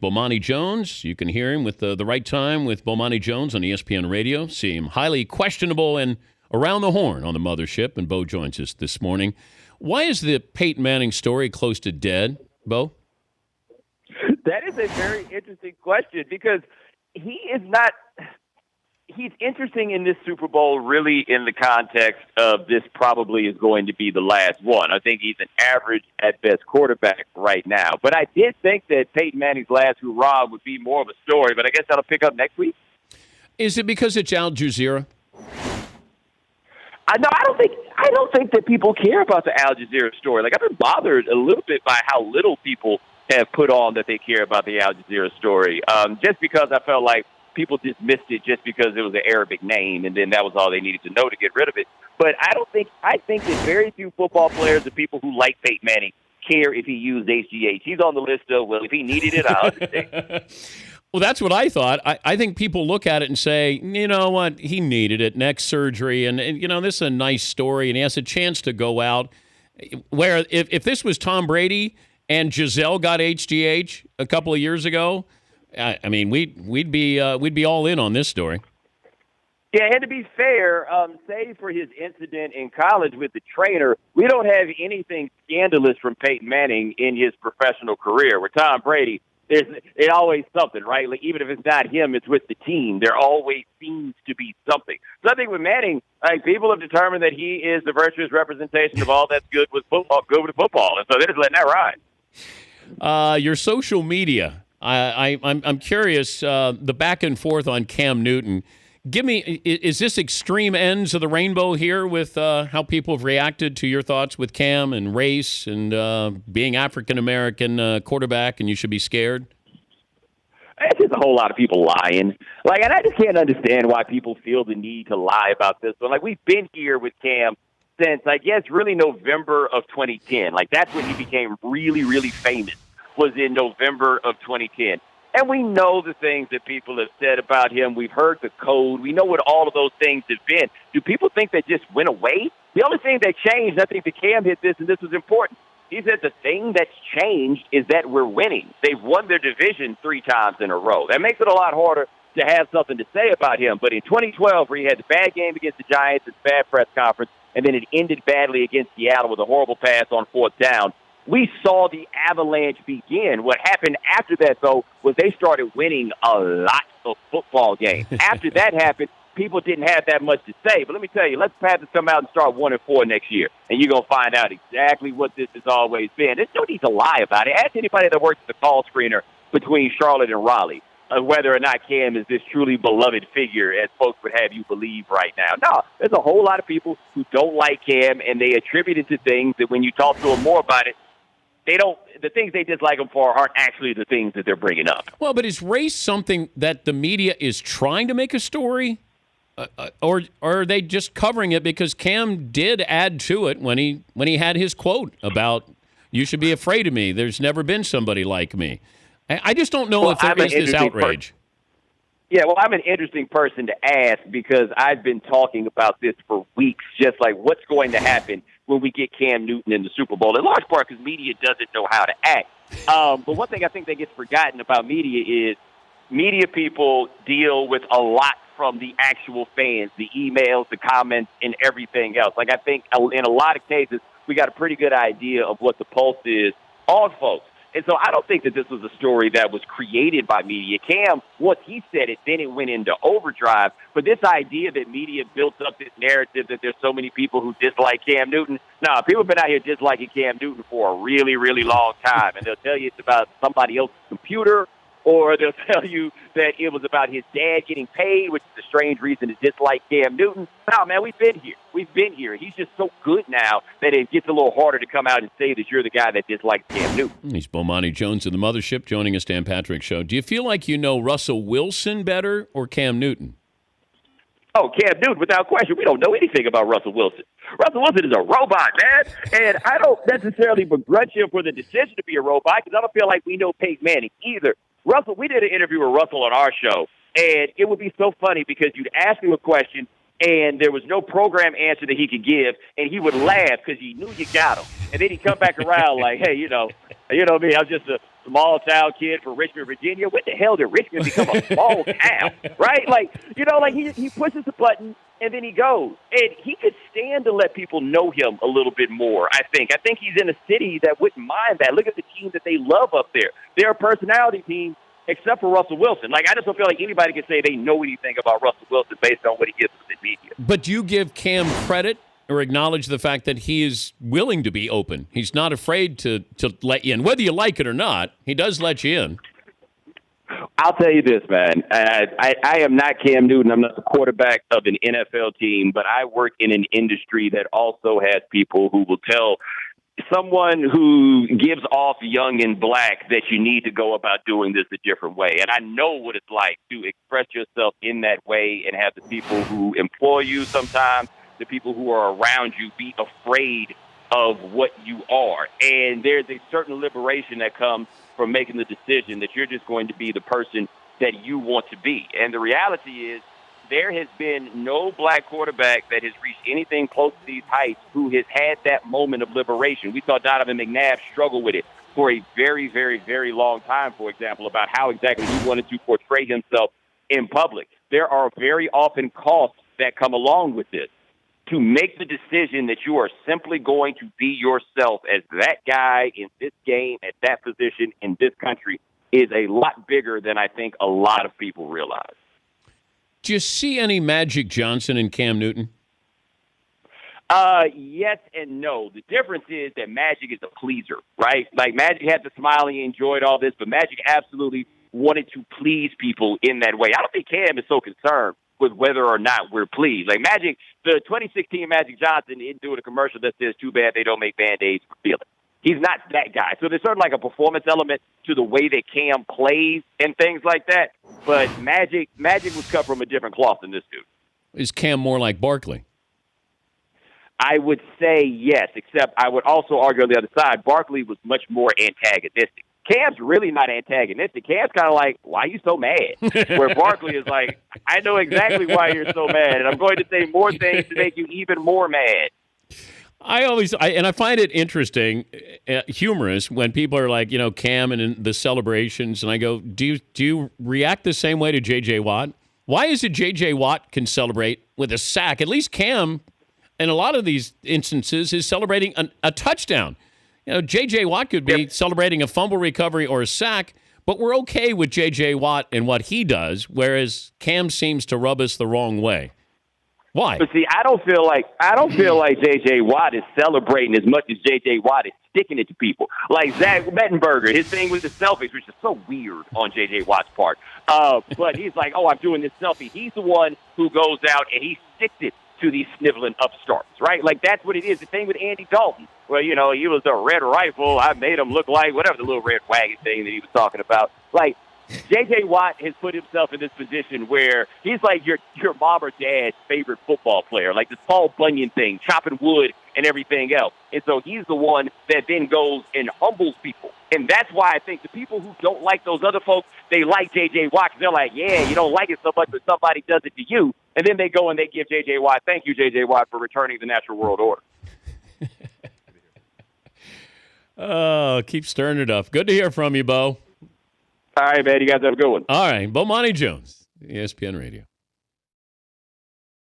Bomani Jones. You can hear him with the right time with Bomani Jones on ESPN Radio. See him highly questionable and around the horn on the mothership, and Bo joins us this morning. Why is the Peyton Manning story close to dead, Bo? That is a very interesting question because he is not – he's interesting in this Super Bowl really in the context of this probably is going to be the last one. I think he's an average at best quarterback right now. But I did think that Peyton Manning's last hurrah would be more of a story, but I guess that'll pick up next week. Is it because it's Al Jazeera? I don't think that people care about the Al Jazeera story. Like, I've been bothered a little bit by how little people have put on that they care about the Al Jazeera story. Just because I felt like people dismissed it just because it was an Arabic name, and then that was all they needed to know to get rid of it. But I think that very few football players or people who like Peyton Manning care if he used HGH. He's on the list of, well, if he needed it, I'll understand. Well, that's what I thought. I think people look at it and say, you know what, he needed it, neck surgery, and you know, this is a nice story, and he has a chance to go out. Where if this was Tom Brady and Giselle got HGH a couple of years ago, I mean, we'd be all in on this story. Yeah, and to be fair, save for his incident in college with the trainer, we don't have anything scandalous from Peyton Manning in his professional career. With Tom Brady, there's always something, right? Like, even if it's not him, it's with the team. There always seems to be something. So I think with Manning, like, people have determined that he is the virtuous representation of all that's good with football, and so they're just letting that ride. Your social media. I'm curious, the back and forth on Cam Newton. Give me, is this extreme ends of the rainbow here with how people have reacted to your thoughts with Cam and race and being African-American quarterback and you should be scared? It's just a whole lot of people lying. Like, and I just can't understand why people feel the need to lie about this. But, like, we've been here with Cam since, I guess, really November of 2010. Like, that's when he became really, really famous, was in November of 2010. And we know the things that people have said about him. We've heard the code. We know what all of those things have been. Do people think they just went away? The only thing that changed, I think the Cam hit this, and this was important. He said the thing that's changed is that we're winning. They've won their division 3 times in a row. That makes it a lot harder to have something to say about him. But in 2012, where he had the bad game against the Giants, his bad press conference, and then it ended badly against Seattle with a horrible pass on 4th down, we saw the avalanche begin. What happened after that, though, was they started winning a lot of football games. After that happened, people didn't have that much to say. But let me tell you, let's Panthers come out and start 1-4 next year, and you're going to find out exactly what this has always been. There's no need to lie about it. Ask anybody that works as a call screener between Charlotte and Raleigh whether or not Cam is this truly beloved figure, as folks would have you believe right now. No, there's a whole lot of people who don't like Cam, and they attribute it to things that when you talk to them more about it, the things they dislike him for aren't actually the things that they're bringing up. Well, but is race something that the media is trying to make a story? Or are they just covering it because Cam did add to it when he had his quote about, "You should be afraid of me. There's never been somebody like me." I just don't know if there is this outrage. Yeah, well, I'm an interesting person to ask because I've been talking about this for weeks, just like what's going to happen when we get Cam Newton in the Super Bowl, in large part because media doesn't know how to act. But one thing I think that gets forgotten about media is media people deal with a lot from the actual fans, the emails, the comments, and everything else. Like, I think in a lot of cases, we got a pretty good idea of what the pulse is on folks. And so I don't think that this was a story that was created by media. Cam, once he said it, then it went into overdrive. But this idea that media built up this narrative that there's so many people who dislike Cam Newton, no, people have been out here disliking Cam Newton for a really, really long time. And they'll tell you it's about somebody else's computer, or they'll tell you that it was about his dad getting paid, which is a strange reason to dislike Cam Newton. No, man, we've been here. We've been here. He's just so good now that it gets a little harder to come out and say that you're the guy that dislikes Cam Newton. He's Bomani Jones of the Mothership joining us, Dan Patrick Show. Do you feel like you know Russell Wilson better or Cam Newton? Oh, Cam Newton, without question. We don't know anything about Russell Wilson. Russell Wilson is a robot, man. And I don't necessarily begrudge him for the decision to be a robot because I don't feel like we know Peyton Manning either. Russell, we did an interview with Russell on our show, and it would be so funny because you'd ask him a question, and there was no program answer that he could give, and he would laugh because he knew you got him. And then he'd come back around like, hey, You know me, I'm just a small town kid from Richmond, Virginia. When the hell did Richmond become a small town, right? Like, like he pushes the button and then he goes. And he could stand to let people know him a little bit more, I think. I think he's in a city that wouldn't mind that. Look at the team that they love up there. They're a personality team, except for Russell Wilson. Like, I just don't feel like anybody can say they know anything about Russell Wilson based on what he gives us in media. But do you give Cam credit or acknowledge the fact that he is willing to be open? He's not afraid to let you in. Whether you like it or not, he does let you in. I'll tell you this, man. I am not Cam Newton. I'm not the quarterback of an NFL team, but I work in an industry that also has people who will tell someone who gives off young and black that you need to go about doing this a different way. And I know what it's like to express yourself in that way and have the people who employ you sometimes, the people who are around you, be afraid of what you are. And there's a certain liberation that comes from making the decision that you're just going to be the person that you want to be. And the reality is, there has been no black quarterback that has reached anything close to these heights who has had that moment of liberation. We saw Donovan McNabb struggle with it for a very, very, very long time, for example, about how exactly he wanted to portray himself in public. There are very often costs that come along with this. To make the decision that you are simply going to be yourself as that guy in this game, at that position in this country, is a lot bigger than I think a lot of people realize. Do you see any Magic Johnson in Cam Newton? Yes and no. The difference is that Magic is a pleaser, right? Like, Magic had the smile and he enjoyed all this, but Magic absolutely wanted to please people in that way. I don't think Cam is so concerned with whether or not we're pleased. Like, Magic, the 2016 Magic Johnson isn't doing a commercial that says, too bad they don't make Band-Aids for feeling. He's not that guy. So there's sort of like a performance element to the way that Cam plays and things like that. But Magic was cut from a different cloth than this dude. Is Cam more like Barkley? I would say yes, except I would also argue on the other side, Barkley was much more antagonistic. Cam's really not antagonistic. Cam's kind of like, why are you so mad? Where Barkley is like, I know exactly why you're so mad, and I'm going to say more things to make you even more mad. I find it interesting, humorous, when people are like, Cam and in the celebrations, and I go, do you react the same way to J.J. Watt? Why is it J.J. Watt can celebrate with a sack? At least Cam, in a lot of these instances, is celebrating a touchdown. J.J. Watt could be celebrating a fumble recovery or a sack, but we're okay with J.J. Watt and what he does, whereas Cam seems to rub us the wrong way. Why? But see, I don't feel like J.J. Watt is celebrating as much as J.J. Watt is sticking it to people. Like Zach Mettenberger, his thing with the selfies, which is so weird on J.J. Watt's part. But he's like, I'm doing this selfie. He's the one who goes out and he sticks it to these sniveling upstarts, right? Like, that's what it is. The thing with Andy Dalton, where, he was a red rifle. I made him look like whatever the little red wagon thing that he was talking about. Like, J.J. Watt has put himself in this position where he's like your mom or dad's favorite football player, like this Paul Bunyan thing, chopping wood and everything else. And so he's the one that then goes and humbles people. And that's why I think the people who don't like those other folks, they like J.J. Watt because they're like, yeah, you don't like it so much, but somebody does it to you. And then they go and they give J.J. Watt, thank you, J.J. Watt, for returning the natural world order. Oh, keep stirring it up. Good to hear from you, Bo. All right, man. You guys have a good one. All right. Bomani Jones, ESPN Radio.